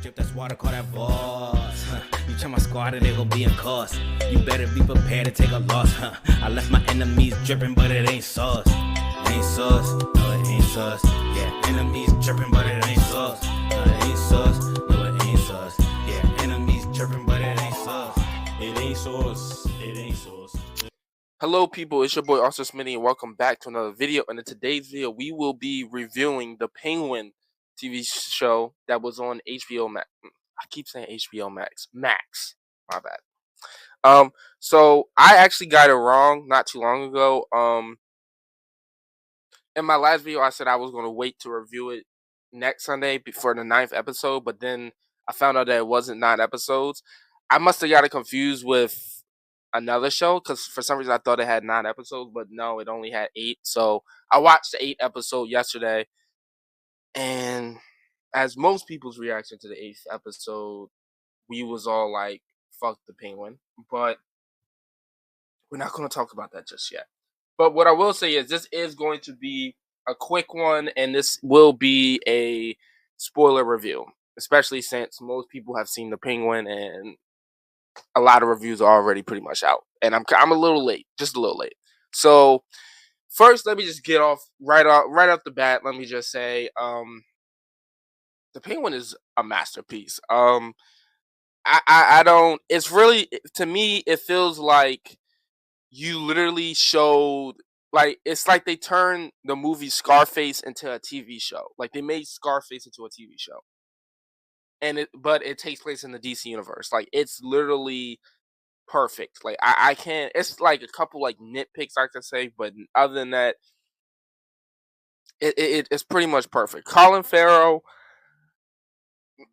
Drip, that's water, call that boss. You check my squad and they gon' be a cost. You better be prepared to take a loss. I left my enemies dripping, but it ain't sauce. It ain't sauce, no it ain't sauce. Yeah, enemies dripping, but it ain't sauce. No it ain't sauce, no it ain't sauce. Yeah, enemies dripping, but it ain't sauce. It ain't sauce, it ain't sauce. Hello people, it's your boy Arthur Smitty and welcome back to another video. And in today's video, we will be reviewing the Penguin TV show that was on HBO Max. I keep saying HBO Max. Max. My bad. So I actually got it wrong not too long ago. In my last video, I said I was going to wait to review it next Sunday for the 9th episode, but then I found out that it wasn't 9 episodes. I must have got it confused with another show because for some reason I thought it had 9 episodes, but no, it only had 8. So I watched the 8th episode yesterday, and as most people's reaction to the 8th episode, we was all like, fuck the Penguin. But we're not going to talk about that just yet. But what I will say is this is going to be a quick one, and this will be a spoiler review, especially since most people have seen the Penguin and a lot of reviews are already pretty much out. And I'm a little late, just a little late. So first, let me just get off right off the bat. Let me just say, the Penguin is a masterpiece. I don't. It's really, to me, it feels like you literally showed, like, it's like they turned the movie Scarface into a TV show. Like they made Scarface into a TV show, but it takes place in the DC universe. Like it's literally perfect. Like I can't. It's like a couple like nitpicks I could say, but other than that, it's pretty much perfect. Colin Farrell,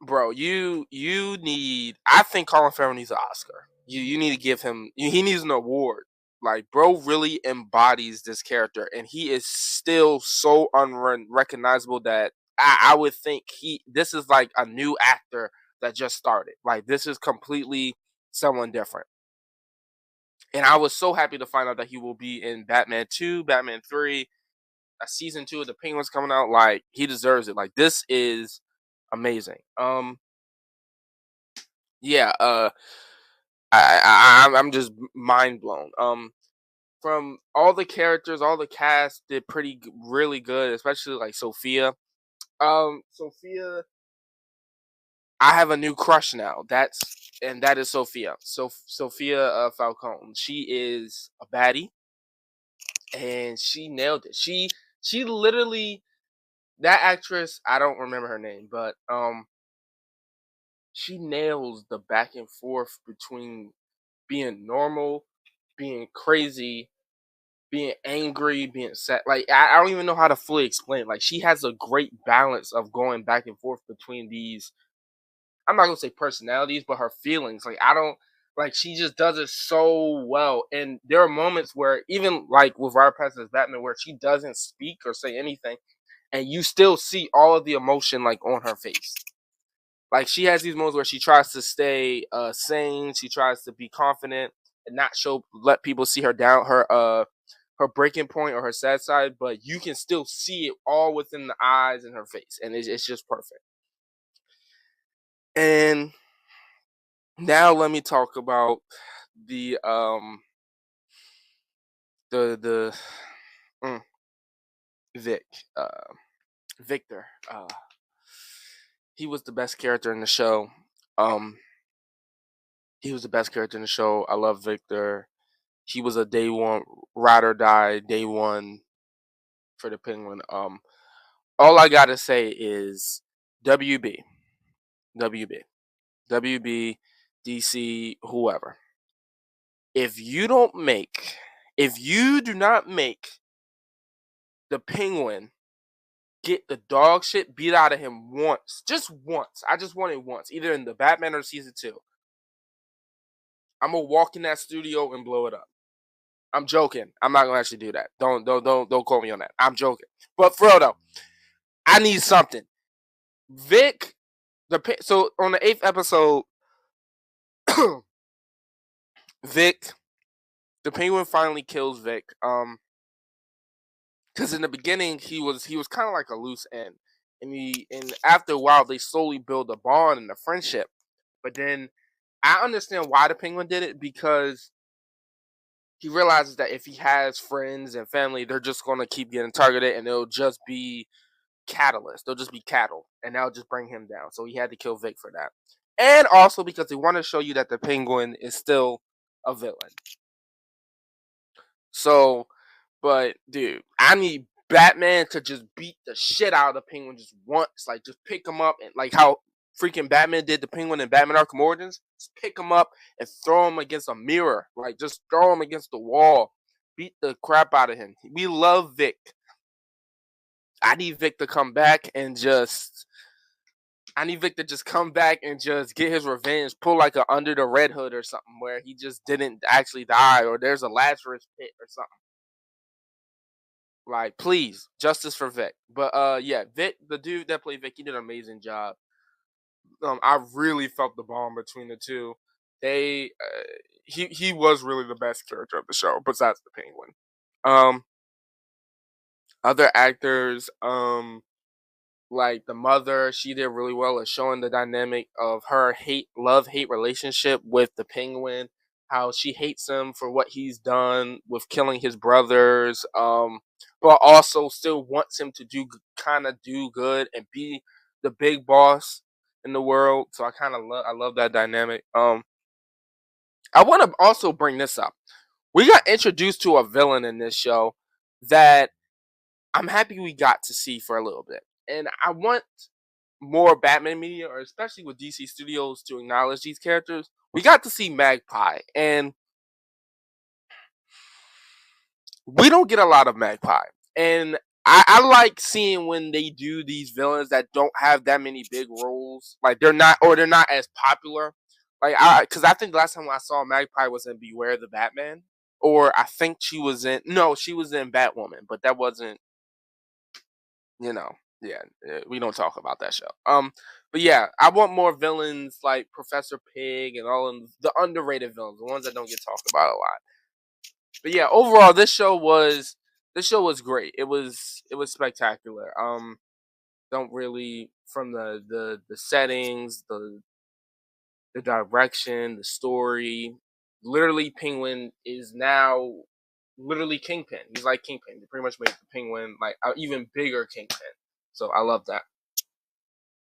bro, you need. I think Colin Farrell needs an Oscar. You need to give him. He needs an award. Like bro, really embodies this character, and he is still so unrecognizable that I would think this is like a new actor that just started. Like this is completely someone different. And I was so happy to find out that he will be in Batman 2, Batman 3, a season 2 of the Penguin's coming out. Like he deserves it. Like this is amazing. Yeah, I'm just mind blown. From all the characters, all the cast did really good, especially like Sophia. Sophia, I have a new crush now. That is Sophia. Sophia Falcone. She is a baddie, and she nailed it. She literally, that actress, I don't remember her name, but she nails the back and forth between being normal, being crazy, being angry, being sad. Like I don't even know how to fully explain. Like she has a great balance of going back and forth between these. I'm not gonna say personalities, but her feelings. Like I don't, like she just does it so well. And there are moments where even like with Robert Pattinson's Batman, where she doesn't speak or say anything, and you still see all of the emotion like on her face. Like she has these moments where she tries to stay sane, she tries to be confident and not let people see her down, her breaking point or her sad side, but you can still see it all within the eyes and her face, and it's just perfect. And now let me talk about the Vic, Victor. He was the best character in the show. He was the best character in the show. I love Victor. He was a day one ride or die, day one for the Penguin. All I gotta say is WB, WB, WB, DC, whoever. If you do not make the Penguin get the dog shit beat out of him once, just once. I just want it once, either in the Batman or season 2. I'm gonna walk in that studio and blow it up. I'm joking. I'm not gonna actually do that. Don't quote me on that. I'm joking. But for real though, I need something. Vic, so on the 8th episode, Vic, the Penguin finally kills Vic. Because in the beginning he was kind of like a loose end, and after a while they slowly build a bond and a friendship. But then I understand why the Penguin did it, because he realizes that if he has friends and family, they're just gonna keep getting targeted, and it'll just be catalyst. They'll just be cattle, and that'll just bring him down. So he had to kill Vic for that, and also because they want to show you that the Penguin is still a villain. So, but dude, I need Batman to just beat the shit out of the Penguin just once, like just pick him up, and like how freaking Batman did the Penguin in Batman Arkham Origins, just pick him up and throw him against a mirror, like just throw him against the wall, beat the crap out of him. We love Vic. I need Vic to come back and just. I need Vic to just come back and just get his revenge, pull like a Under the Red Hood or something where he just didn't actually die, or there's a Lazarus pit or something. Like, please, justice for Vic. But yeah, Vic, the dude that played Vic, he did an amazing job. I really felt the bond between the two. He was really the best character of the show, besides the Penguin. Other actors, like the mother, she did really well at showing the dynamic of her love hate relationship with the Penguin, how she hates him for what he's done with killing his brothers, but also still wants him to do good and be the big boss in the world. So I love that dynamic. I want to also bring this up. We got introduced to a villain in this show that I'm happy we got to see for a little bit. And I want more Batman media, or especially with DC Studios, to acknowledge these characters. We got to see Magpie, and we don't get a lot of Magpie. And I like seeing when they do these villains that don't have that many big roles, like they're not as popular. Because I think the last time I saw Magpie was in Beware the Batman, or I think she was in Batwoman, but that wasn't, you know, yeah, we don't talk about that show. But yeah, I want more villains like Professor Pig and all of the underrated villains, the ones that don't get talked about a lot. But yeah, overall, this show was great. It was spectacular. Don't really, from the settings, the direction, the story. Literally, Penguin is now literally Kingpin. He's like Kingpin. They pretty much made the Penguin like an even bigger Kingpin. So I love that.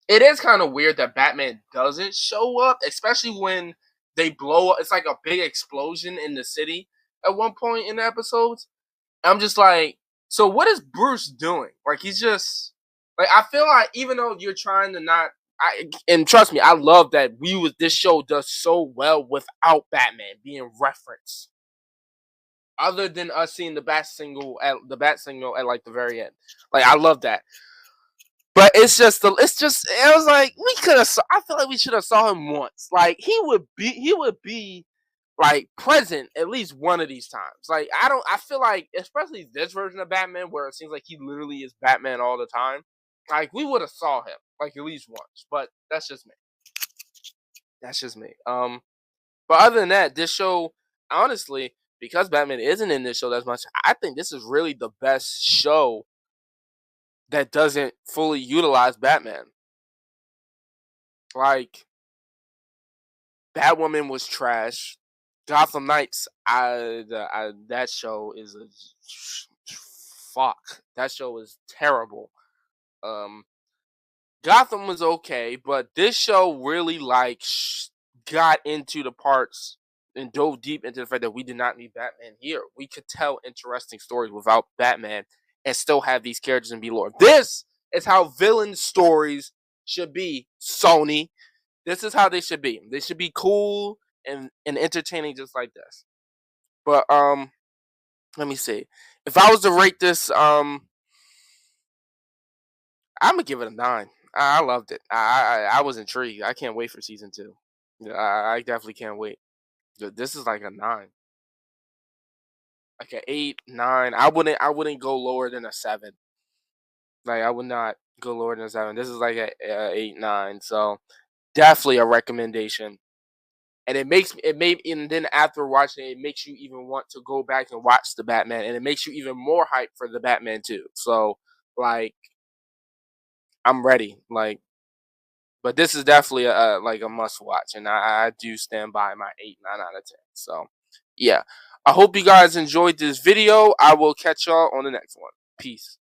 It is kind of weird that Batman doesn't show up, especially when they blow up. It's like a big explosion in the city at one point in the episodes. I'm just like, so what is Bruce doing? Like, he's just like, I feel like even though you're trying to not, and trust me, I love that this show does so well without Batman being referenced. Other than us seeing the bat signal at like the very end, like I love that. But it was like we could have. I feel like we should have saw him once. Like he would be like present at least one of these times. Like I feel like, especially this version of Batman where it seems like he literally is Batman all the time. Like we would have saw him like at least once. But that's just me. That's just me. But other than that, this show, honestly, because Batman isn't in this show that much, I think this is really the best show that doesn't fully utilize Batman. Like, Batwoman was trash. Gotham Knights, that show is a fuck. That show is terrible. Um, Gotham was okay, but this show really got into the parts and dove deep into the fact that we did not need Batman here. We could tell interesting stories without Batman and still have these characters and be lore. This is how villain stories should be, Sony. This is how they should be. They should be cool and entertaining just like this. But let me see. If I was to rate this, I'm gonna give it a 9. I loved it. I was intrigued. I can't wait for season 2. Yeah, I definitely can't wait. This is like a 9, like an 8, 9. I wouldn't go lower than a 7. Like I would not go lower than a 7. This is like a 8, 9. So definitely a recommendation. And and then after watching it, it makes you even want to go back and watch the Batman, and it makes you even more hyped for the Batman too. So like, I'm ready. Like, but this is definitely a like a must watch, and I do stand by my 8, 9 out of 10. So, yeah, I hope you guys enjoyed this video. I will catch y'all on the next one. Peace.